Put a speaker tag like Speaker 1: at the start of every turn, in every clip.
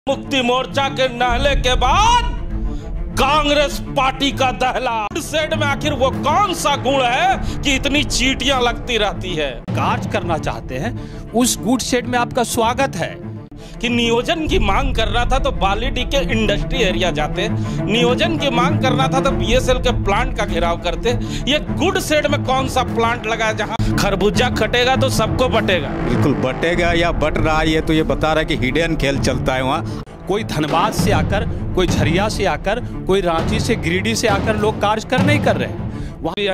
Speaker 1: मुक्ति मोर्चा के नहले के बाद कांग्रेस पार्टी का दहला। सेट में आखिर वो कौन सा गुण है कि इतनी चींटियां लगती रहती है?
Speaker 2: कार्य करना चाहते हैं, उस गुड सेट में आपका स्वागत है।
Speaker 1: कि नियोजन की मांग कर रहा था तो बालीडी के इंडस्ट्री एरिया जाते, नियोजन की मांग करना था तो बीएसएल के प्लांट का घेराव करते। ये गुड सेट में कौन सा प्लांट लगा जहां खरबूजा खटेगा तो सबको बटेगा?
Speaker 3: बिल्कुल बटेगा या बट रहा है, ये तो ये बता रहा है कि हिडन खेल चलता है वहाँ।
Speaker 2: कोई धनबाद से आकर, कोई झरिया से आकर, कोई रांची से, गिरिडीह से आकर लोग कार्य कर नहीं कर रहे हैं।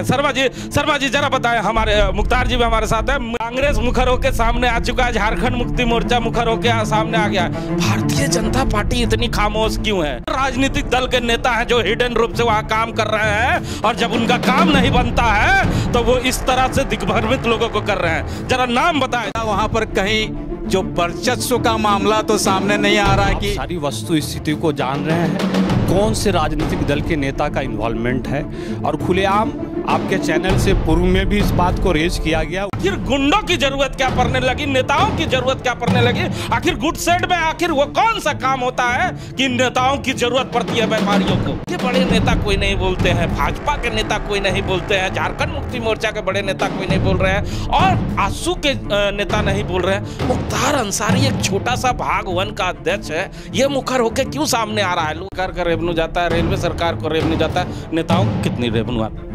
Speaker 1: शर्मा जी जरा बताएं, हमारे मुख्तार जी भी हमारे साथ है। कांग्रेस मुखर होकर सामने आ चुका है, झारखंड मुक्ति मोर्चा मुखर होकर सामने आ गया है। भारतीय जनता पार्टी इतनी खामोश क्यों है? राजनीतिक दल के नेता हैं जो हिडन रूप से वहां काम कर रहे हैं, और जब उनका काम नहीं बनता है तो वो इस तरह से दिग्भ्रमित लोगों को कर रहे हैं। जरा नाम बताएं।
Speaker 3: वहां पर कहीं जो वर्चस्व का मामला तो सामने नहीं आ रहा है कि
Speaker 2: सारी वस्तु स्थिति को जान रहे हैं, कौन से राजनीतिक दल के नेता का इन्वॉल्वमेंट है, और खुलेआम आपके चैनल से पूर्व में भी इस बात को रेज किया गया।
Speaker 1: आखिर गुंडों की जरूरत क्या पड़ने लगी, नेताओं की जरूरत क्या पड़ने लगी? आखिर गुड सेट में आखिर वो कौन सा काम होता है कि नेताओं की जरूरत पड़ती है व्यापारियों को? ये बड़े नेता कोई नहीं बोलते हैं, भाजपा के नेता कोई नहीं बोलते हैं, झारखंड मुक्ति मोर्चा के बड़े नेता कोई नहीं बोल रहे हैं, और आसू के नेता नहीं बोल रहे हैं। मुख्तार अंसारी एक छोटा सा भाग 1 का अध्यक्ष है, ये मुखर होकर क्यों सामने आ रहा है? सरकार का रेवेन्यू जाता है, रेलवे सरकार को रेवेन्यू जाता है, नेताओं को कितनी रेवेन्यू आता है?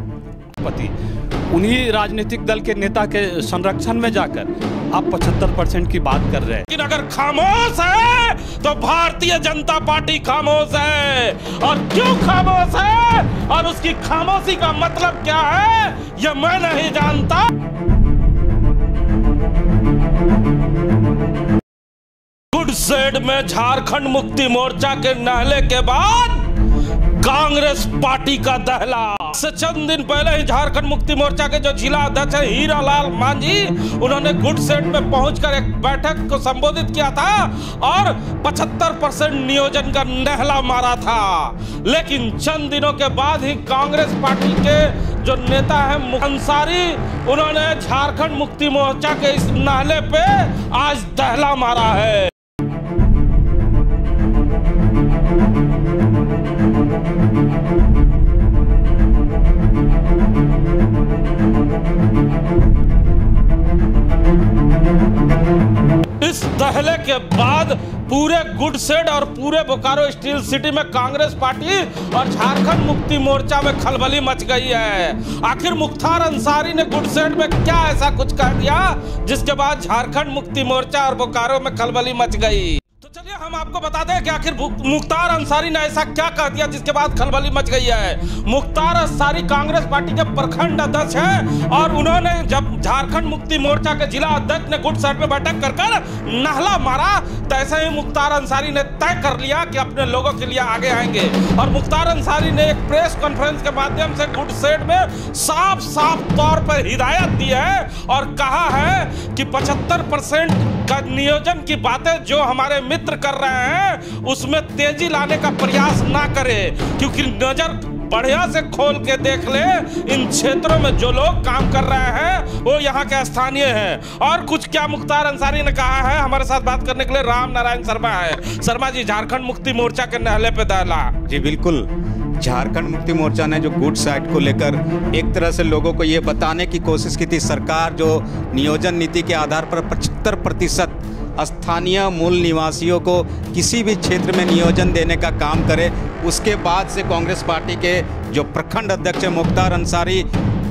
Speaker 2: उन्हीं राजनीतिक दल के नेता के संरक्षण में जाकर आप 75% की बात कर रहे हैं।
Speaker 1: लेकिन अगर खामोश है तो भारतीय जनता पार्टी खामोश है। और क्यों खामोश है और उसकी खामोशी का मतलब क्या है, यह मैं नहीं जानता। गुड सेट में झारखंड मुक्ति मोर्चा के नहले के बाद कांग्रेस पार्टी का दहला। से चंद दिन पहले ही झारखंड मुक्ति मोर्चा के जो जिला अध्यक्ष है हीरालाल मांझी, उन्होंने गुड सेट में पहुंचकर एक बैठक को संबोधित किया था और 75% नियोजन का नहला मारा था। लेकिन चंद दिनों के बाद ही कांग्रेस पार्टी के जो नेता है अंसारी, उन्होंने झारखंड मुक्ति मोर्चा के इस नहले पे आज दहला मारा है। इस दहले के बाद पूरे गुड सेट और पूरे बोकारो स्टील सिटी में कांग्रेस पार्टी और झारखंड मुक्ति मोर्चा में खलबली मच गई है। आखिर मुख्तार अंसारी ने गुड सेट में क्या ऐसा कुछ कह दिया जिसके बाद झारखंड मुक्ति मोर्चा और बोकारो में खलबली मच गई? तो चलिए हम आपको बता दें कि आखिर मुख्तार अंसारी ने ऐसा क्या कह दिया जिसके बाद खलबली मच गई है। मुख्तार अंसारी कांग्रेस पार्टी के प्रखंड अध्यक्ष हैं, और उन्होंने जब झारखंड मुक्ति मोर्चा के जिला अध्यक्ष ने गुड सेट में बैठक कर नहला मारा, तो ऐसे ही मुख्तार अंसारी ने तय कर लिया कि अपने लोगों के लिए आगे आएंगे। और मुख्तार अंसारी ने एक प्रेस कॉन्फ्रेंस के माध्यम से गुड सेट में साफ साफ तौर पर हिदायत दी है और कहा है कि 75% का नियोजन की बातें जो हमारे मित्र कर रहे हैं उसमें तेजी लाने का प्रयास ना करें, क्योंकि नजर बढ़िया से खोल के देख ले, इन क्षेत्रों में जो लोग काम कर रहे हैं वो यहाँ के स्थानीय हैं। और कुछ क्या मुख्तार अंसारी ने कहा है, हमारे साथ बात करने के लिए राम नारायण शर्मा है। शर्मा जी, झारखंड मुक्ति मोर्चा के नहले पे दहला।
Speaker 3: जी बिल्कुल, झारखंड मुक्ति मोर्चा ने जो गुड साइट को लेकर एक तरह से लोगों को ये बताने की कोशिश की थी, सरकार जो नियोजन नीति के आधार पर 75% स्थानीय मूल निवासियों को किसी भी क्षेत्र में नियोजन देने का काम करे। उसके बाद से कांग्रेस पार्टी के जो प्रखंड अध्यक्ष है मुख्तार अंसारी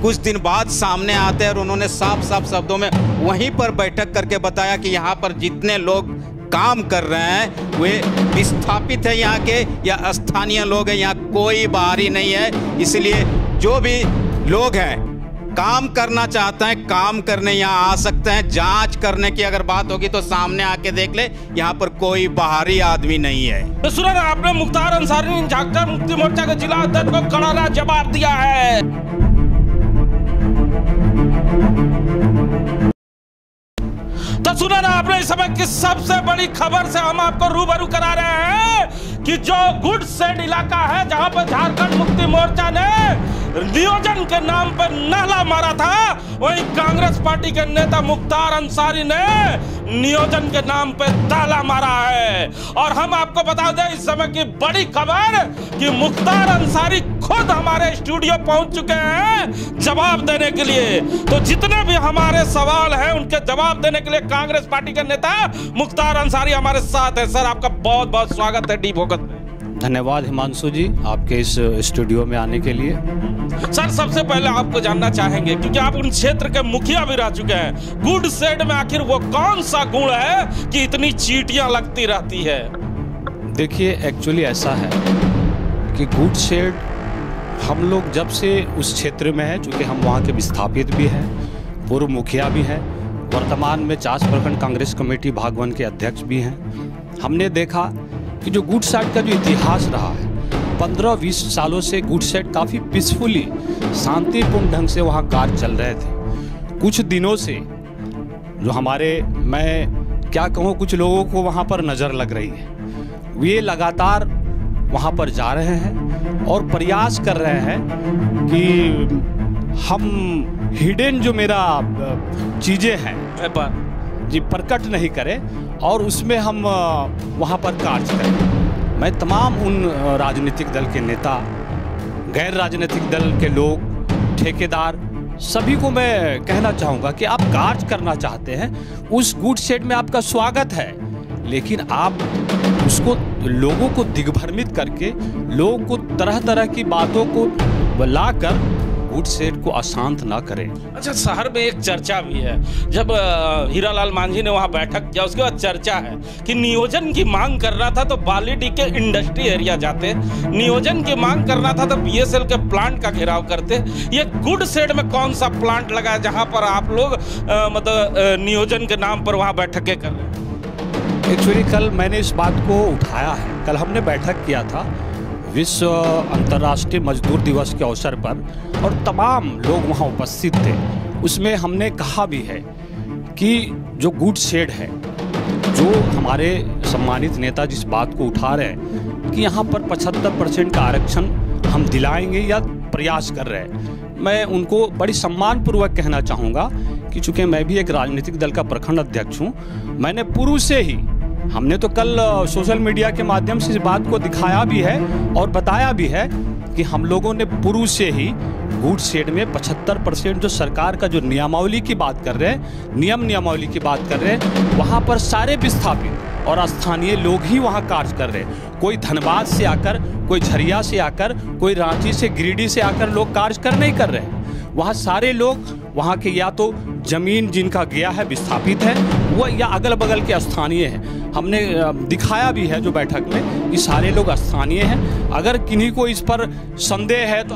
Speaker 3: कुछ दिन बाद सामने आते हैं और उन्होंने साफ साफ शब्दों में वहीं पर बैठक करके बताया कि यहाँ पर जितने लोग काम कर रहे हैं वे विस्थापित है यहाँ के या स्थानीय लोग हैं, यहाँ कोई बाहरी नहीं है। इसलिए जो भी लोग हैं काम करना चाहते हैं, काम करने यहाँ आ सकते हैं। जांच करने की अगर बात होगी तो सामने आके देख ले, यहाँ पर कोई बाहरी आदमी नहीं है।
Speaker 1: तो सुना ना आपने, मुख्तार अंसारी ने झारखंड मुक्ति मोर्चा के जिला अध्यक्ष को कड़ा जवाब दिया है। तो सुना ना आपने, इस समय की सबसे बड़ी खबर से हम आपको रूबरू करा रहे हैं कि जो गुड सेड इलाका है जहां पर झारखंड मुक्ति मोर्चा ने नियोजन के नाम पर नाला मारा था, वहीं कांग्रेस पार्टी के नेता मुख्तार अंसारी ने नियोजन के नाम पे ताला मारा है। और हम आपको बता दें इस समय की बड़ी खबर कि मुख्तार अंसारी खुद हमारे स्टूडियो पहुंच चुके हैं जवाब देने के लिए। तो जितने भी हमारे सवाल हैं उनके जवाब देने के लिए कांग्रेस पार्टी के नेता मुख्तार अंसारी हमारे साथ है। सर, आपका बहुत बहुत स्वागत है डी फोकस में।
Speaker 2: धन्यवाद हिमांशु जी, आपके इस स्टूडियो में आने के लिए।
Speaker 1: सर, सबसे पहले आपको जानना चाहेंगे क्योंकि आप उन क्षेत्र के मुखिया भी रह चुके हैं, गुड सेड में आखिर वो कौन सा गुण है कि इतनी चींटियां लगती रहती है?
Speaker 2: देखिए, एक्चुअली ऐसा है कि गुड सेड हम लोग जब से उस क्षेत्र में है, चूँकि हम वहाँ के विस्थापित भी हैं, पूर्व मुखिया भी हैं, वर्तमान में चास प्रखंड कांग्रेस कमेटी भाग 1 के अध्यक्ष भी हैं, हमने देखा कि जो गुड सेड का जो इतिहास रहा है 15-20 सालों से गुड सेड काफ़ी पीसफुली, शांतिपूर्ण ढंग से वहाँ कार्य चल रहे थे। कुछ दिनों से जो हमारे, मैं क्या कहूँ, कुछ लोगों को वहाँ पर नज़र लग रही है, वे लगातार वहाँ पर जा रहे हैं और प्रयास कर रहे हैं कि हम हिडन जो मेरा चीज़ें हैं जी प्रकट नहीं करें और उसमें हम वहाँ पर कार्य करें। मैं तमाम उन राजनीतिक दल के नेता, गैर राजनीतिक दल के लोग, ठेकेदार, सभी को मैं कहना चाहूँगा कि आप कार्य करना चाहते हैं, उस गुड सेड में आपका स्वागत है, लेकिन आप उसको लोगों को दिग्भ्रमित करके, लोगों को तरह तरह की बातों को लाकर गुड सेड को अशांत ना करें।
Speaker 1: अच्छा, शहर में एक चर्चा भी है, जब हीरालाल मांझी ने वहां बैठक किया उसके बाद चर्चा है कि नियोजन की मांग कर रहा था तो बालीडीह के इंडस्ट्री एरिया जाते, नियोजन की मांग करना था तो बीएसएल के प्लांट का घेराव करते। ये गुड सेड में कौन सा प्लांट लगा है जहां पर आप लोग मतलब नियोजन के नाम पर वहां बैठकें कर रहे हैं?
Speaker 2: एक्चुअली कल मैंने इस बात को उठाया है। कल हमने बैठक किया था विश्व अंतर्राष्ट्रीय मजदूर दिवस के अवसर पर और तमाम लोग वहाँ उपस्थित थे। उसमें हमने कहा भी है कि जो गुड सेड है, जो हमारे सम्मानित नेता जिस बात को उठा रहे हैं कि यहाँ पर 75% का आरक्षण हम दिलाएंगे या प्रयास कर रहे हैं, मैं उनको बड़ी सम्मानपूर्वक कहना चाहूँगा कि चूँकि मैं भी एक राजनीतिक दल का प्रखंड अध्यक्ष हूँ, मैंने पूर्व से ही, हमने तो कल सोशल मीडिया के माध्यम से इस बात को दिखाया भी है और बताया भी है कि हम लोगों ने पूर्व से ही गुड सेड में 75% जो सरकार का जो नियमावली की बात कर रहे हैं, नियमावली की बात कर रहे हैं, वहाँ पर सारे विस्थापित और स्थानीय लोग ही वहाँ कार्य कर रहे हैं। कोई धनबाद से आकर, कोई झरिया से आकर, कोई रांची से, गिरिडीह से आकर लोग कार्य कर नहीं कर रहे हैं। वहाँ सारे लोग वहाँ के या तो जमीन जिनका गया है विस्थापित है वो, या अगल बगल के स्थानीय हैं। हमने दिखाया भी है जो बैठक में कि सारे लोग स्थानीय हैं। अगर किन्हीं को इस पर संदेह है तो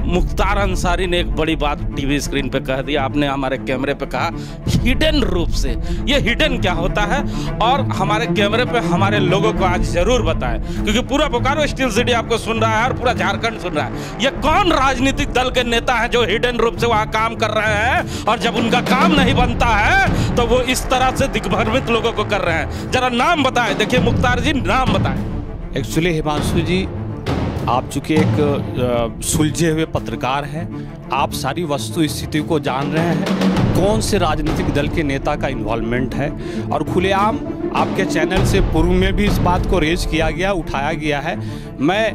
Speaker 1: मुख्तार अंसारी ने एक बड़ी बात टीवी स्क्रीन पे कह दिया, आपने हमारे कैमरे पे कहा हिडन रूप से। ये हिडन क्या होता है और हमारे कैमरे पे हमारे लोगों को आज जरूर बताएं, क्योंकि पूरा बोकारो स्टील सिटी आपको सुन रहा है और पूरा झारखंड सुन रहा है। ये कौन राजनीतिक दल के नेता है जो हिडन रूप से वहां काम कर रहे हैं और जब उनका काम नहीं बनता है तो वो इस तरह से दिग्भ्रमित लोगों को कर रहे हैं? जरा नाम बताएं। देखिए मुख्तार जी, नाम बताएं।
Speaker 2: एक्चुअली हिमांशु जी, आप चूंकि एक सुलझे हुए पत्रकार हैं, आप सारी वस्तु स्थिति को जान रहे हैं, कौन से राजनीतिक दल के नेता का इन्वॉल्वमेंट है, और खुलेआम आपके चैनल से पूर्व में भी इस बात को रेज किया गया, उठाया गया है। मैं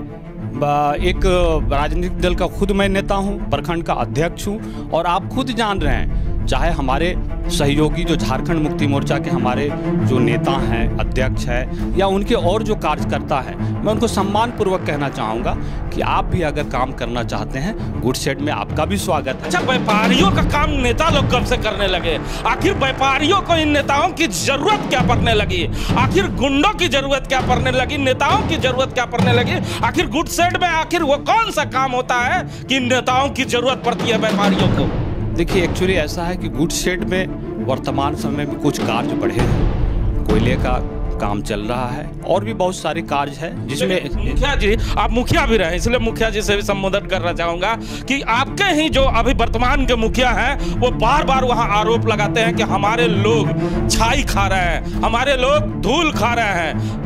Speaker 2: एक राजनीतिक दल का खुद मैं नेता हूं, प्रखंड का अध्यक्ष हूं, और आप खुद जान रहे हैं, चाहे हमारे सहयोगी जो झारखंड मुक्ति मोर्चा के हमारे जो नेता हैं, अध्यक्ष हैं, या उनके और जो कार्यकर्ता हैं, मैं उनको सम्मानपूर्वक कहना चाहूँगा कि आप भी अगर काम करना चाहते हैं, गुड सेड में आपका भी स्वागत है।
Speaker 1: अच्छा, व्यापारियों का काम नेता लोग कब से करने लगे? आखिर व्यापारियों को इन नेताओं की जरूरत क्या पड़ने लगी? आखिर गुंडों की जरूरत क्या पड़ने लगी? नेताओं की जरूरत क्या पड़ने लगी? आखिर गुड सेड में आखिर वो कौन सा काम होता है कि नेताओं की जरूरत पड़ती है व्यापारियों को?
Speaker 2: देखिए, एक्चुअली ऐसा है कि गुड सेड में वर्तमान समय में कुछ कार्य बढ़े हैं, कोयले का काम चल रहा है और भी बहुत सारे कार्य हैं जिसमें
Speaker 1: मुखिया जी, आप मुखिया भी रहे, इसलिए मुखिया जी से भी संबोधन करना चाहूंगा कि आपके ही जो अभी वर्तमान के मुखिया हैं वो बार बार वहां आरोप लगाते हैं कि हमारे लोग छाई खा रहे हैं, हमारे लोग धूल खा रहे हैं।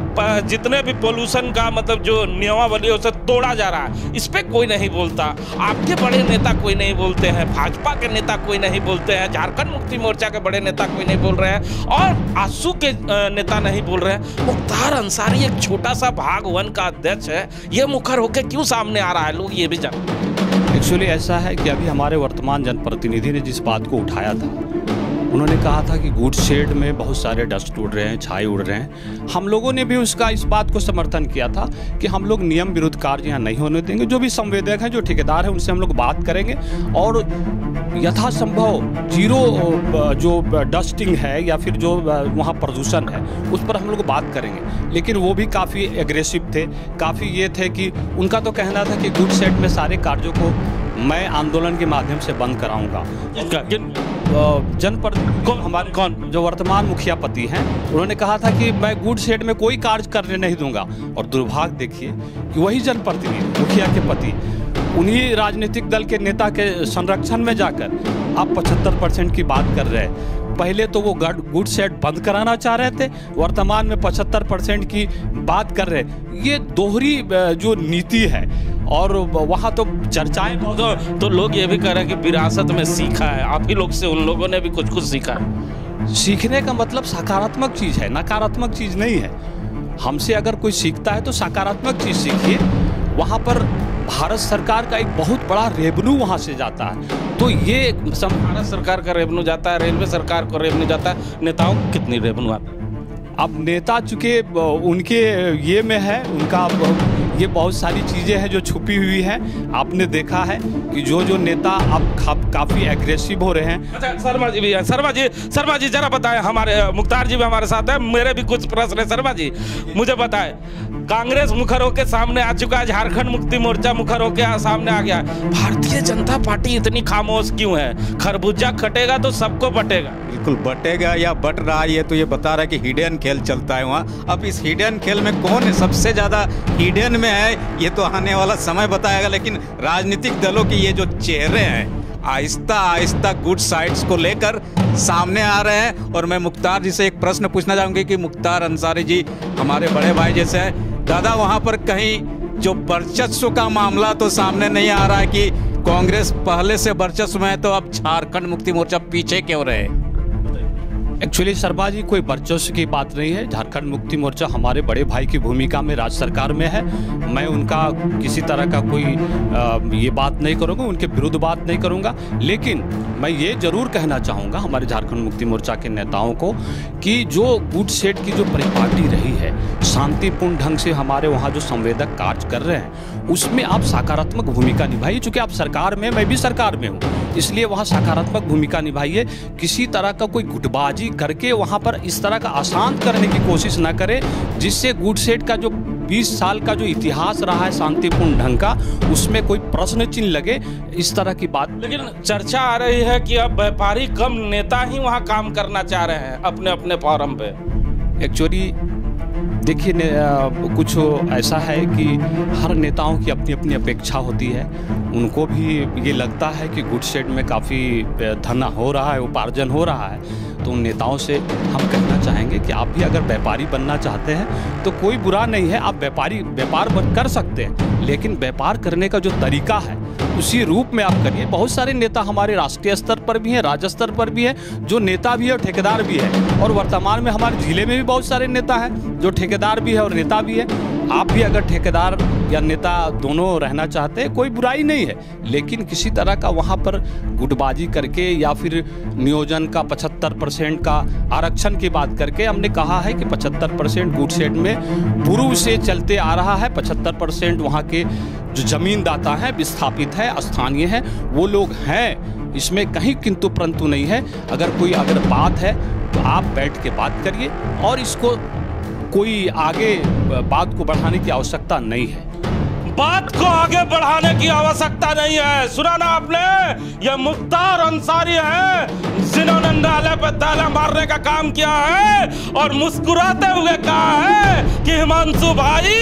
Speaker 1: जितने भी पोल्यूशन का मतलब जो नियमावली है उसे तोड़ा जा रहा है, इस पे कोई नहीं बोलता। आपके बड़े नेता कोई नहीं बोलते हैं, भाजपा के नेता कोई नहीं बोलते हैं, झारखंड मुक्ति मोर्चा के बड़े नेता कोई नहीं बोल रहे हैं, और आजसू के नेता नहीं बोल रहे हैं। मुख्तार अंसारी एक छोटा सा भाग 1 का अध्यक्ष है, ये मुखर होकर क्यों सामने आ रहा है, लोग ये भी जानते।
Speaker 2: एक्चुअली ऐसा है कि अभी हमारे वर्तमान जनप्रतिनिधि ने जिस बात को उठाया था, उन्होंने कहा था कि गुड्स शेड में बहुत सारे डस्ट उड़ रहे हैं, छाई उड़ रहे हैं। हम लोगों ने भी उसका इस बात को समर्थन किया था कि हम लोग नियम विरुद्ध कार्य यहाँ नहीं होने देंगे। जो भी संवेदक हैं, जो ठेकेदार हैं, उनसे हम लोग बात करेंगे और यथासंभव जीरो जो डस्टिंग है या फिर जो वहाँ प्रदूषण है उस पर हम लोग बात करेंगे। लेकिन वो भी काफ़ी एग्रेसिव थे, काफ़ी ये थे कि उनका तो कहना था कि गुड्स शेड में सारे कार्यों को मैं आंदोलन के माध्यम से बंद कराऊंगा। जनप्रतिनिधि हमारे कौन जो वर्तमान मुखिया पति हैं, उन्होंने कहा था कि मैं गुड्स शेड में कोई कार्य करने नहीं दूंगा। और दुर्भाग्य देखिए कि वही जनप्रतिनिधि मुखिया के पति उन्हीं राजनीतिक दल के नेता के संरक्षण में जाकर आप 75% की बात कर रहे हैं। पहले तो वो गुड्स शेड बंद कराना चाह रहे थे, वर्तमान में 75% की बात कर रहे हैं। ये दोहरी जो नीति है, और वहाँ तो चर्चाएं
Speaker 1: तो लोग ये भी कह रहे हैं कि विरासत में सीखा है, आप ही लोग से उन लोगों ने भी कुछ सीखा है।
Speaker 2: सीखने का मतलब सकारात्मक चीज़ है, नकारात्मक चीज़ नहीं है। हमसे अगर कोई सीखता है तो सकारात्मक चीज़ सीखिए। वहाँ पर भारत सरकार का एक बहुत बड़ा रेवेन्यू वहाँ से जाता है, तो ये
Speaker 1: भारत सरकार का रेवेन्यू जाता है, रेलवे सरकार को रेवेन्यू जाता है, नेताओं को कितनी रेवेन्यू आता है?
Speaker 2: अब नेता चूँकि उनके ये में है, उनका ये बहुत सारी चीज़ें हैं जो छुपी हुई हैं। आपने देखा है कि जो नेता अब काफ़ी एग्रेसिव हो रहे हैं।
Speaker 1: अच्छा, शर्मा जी भी हैं। शर्मा जी जरा बताएं, हमारे मुख्तार जी भी हमारे साथ हैं, मेरे भी कुछ प्रश्न है। शर्मा जी मुझे बताएं, कांग्रेस मुखर होकर सामने आ चुका है, झारखंड मुक्ति मोर्चा मुखर होकर सामने आ गया है, भारतीय जनता पार्टी इतनी खामोश क्यों है? खरबूजा कटेगा तो सबको बटेगा।
Speaker 3: बिल्कुल बटेगा या बट रहा है, ये तो ये बता रहा है कि हिडन खेल चलता है वहाँ। अब इस हिडन खेल में कौन है सबसे ज़्यादा हिडन में है, ये तो आने वाला समय बताएगा। लेकिन राजनीतिक दलों के ये जो चेहरे हैं आहिस्ता आहिस्ता गुड साइड्स को लेकर सामने आ रहे हैं। और मैं मुख्तार जी से एक प्रश्न पूछना चाहूँगी कि मुख्तार अंसारी जी हमारे बड़े भाई जैसे हैं, दादा वहाँ पर कहीं जो वर्चस्व का मामला तो सामने नहीं आ रहा है कि कांग्रेस पहले से वर्चस्व में है, तो अब झारखंड मुक्ति मोर्चा पीछे क्यों रहे?
Speaker 2: एक्चुअली शर्मा जी कोई वर्चस्व की बात नहीं है। झारखंड मुक्ति मोर्चा हमारे बड़े भाई की भूमिका में राज्य सरकार में है। मैं उनका किसी तरह का कोई ये बात नहीं करूँगा, उनके विरुद्ध बात नहीं करूँगा। लेकिन मैं ये जरूर कहना चाहूँगा हमारे झारखंड मुक्ति मोर्चा के नेताओं को कि जो गुड शेड की जो परिपाटी रही है, शांतिपूर्ण ढंग से हमारे वहाँ जो संवेदक कार्य कर रहे हैं, उसमें आप सकारात्मक भूमिका निभाइए। चूँकि आप सरकार में, मैं भी सरकार में हूँ, इसलिए वहाँ सकारात्मक भूमिका निभाइए। किसी तरह का कोई गुटबाजी करके वहाँ पर इस तरह का अशांत करने की कोशिश ना करें, जिससे गुड शेड का जो 20 साल का जो इतिहास रहा है शांतिपूर्ण ढंग का, उसमें कोई प्रश्न चिन्ह लगे, इस तरह की बात।
Speaker 1: लेकिन चर्चा आ रही है कि अब व्यापारी कम नेता ही वहाँ काम करना चाह रहे हैं अपने अपने फोरम पे।
Speaker 2: एक्चुअली देखिए कुछ ऐसा है कि हर नेताओं की अपनी अपनी अपेक्षा होती है। उनको भी ये लगता है कि गुड शेड में काफ़ी धन हो रहा है, उपार्जन हो रहा है। तो उन नेताओं से हम कहना चाहेंगे कि आप भी अगर व्यापारी बनना चाहते हैं तो कोई बुरा नहीं है, आप व्यापार कर सकते हैं, लेकिन व्यापार करने का जो तरीका है उसी रूप में आप करिए। बहुत सारे नेता हमारे राष्ट्रीय स्तर पर भी हैं, राज्य स्तर पर भी हैं, जो नेता भी है और ठेकेदार भी है। और वर्तमान में हमारे जिले में भी बहुत सारे नेता हैं जो ठेकेदार भी है और नेता भी है। आप भी अगर ठेकेदार या नेता दोनों रहना चाहते हैं, कोई बुराई नहीं है, लेकिन किसी तरह का वहाँ पर गुटबाजी करके या फिर नियोजन का 75% का आरक्षण की बात करके हमने कहा है कि 75% गुड शेड में पूर्व से चलते आ रहा है। 75% वहाँ के जो जमींदाता हैं, विस्थापित है, स्थानीय हैं, वो लोग हैं, इसमें कहीं किंतु परंतु नहीं है। अगर बात है तो आप बैठ के बात करिए और इसको कोई आगे बात को बढ़ाने की आवश्यकता नहीं है।
Speaker 1: बात को आगे बढ़ाने की आवश्यकता नहीं है। सुना ना आपने, ये मुख्तार अंसारी है, जिन्होंने नाले पे ताला मारने का काम किया है और मुस्कुराते हुए कहा है कि हिमांशु भाई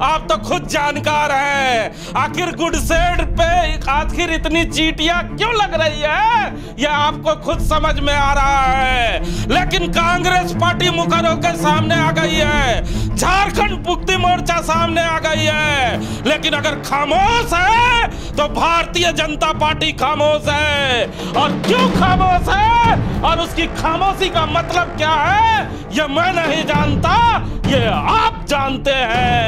Speaker 1: आप तो खुद जानकार हैं। आखिर गुडसेड पे आखिर इतनी चीटियां क्यों लग रही है, यह आपको खुद समझ में आ रहा है। लेकिन कांग्रेस पार्टी मुखर होकर सामने आ गई है, झारखंड मुक्ति मोर्चा सामने आ गई है। लेकिन अगर खामोश है तो भारतीय जनता पार्टी खामोश है। और क्यों खामोश है और उसकी खामोशी का मतलब क्या है, यह मैं नहीं जानता, ये आप जानते हैं।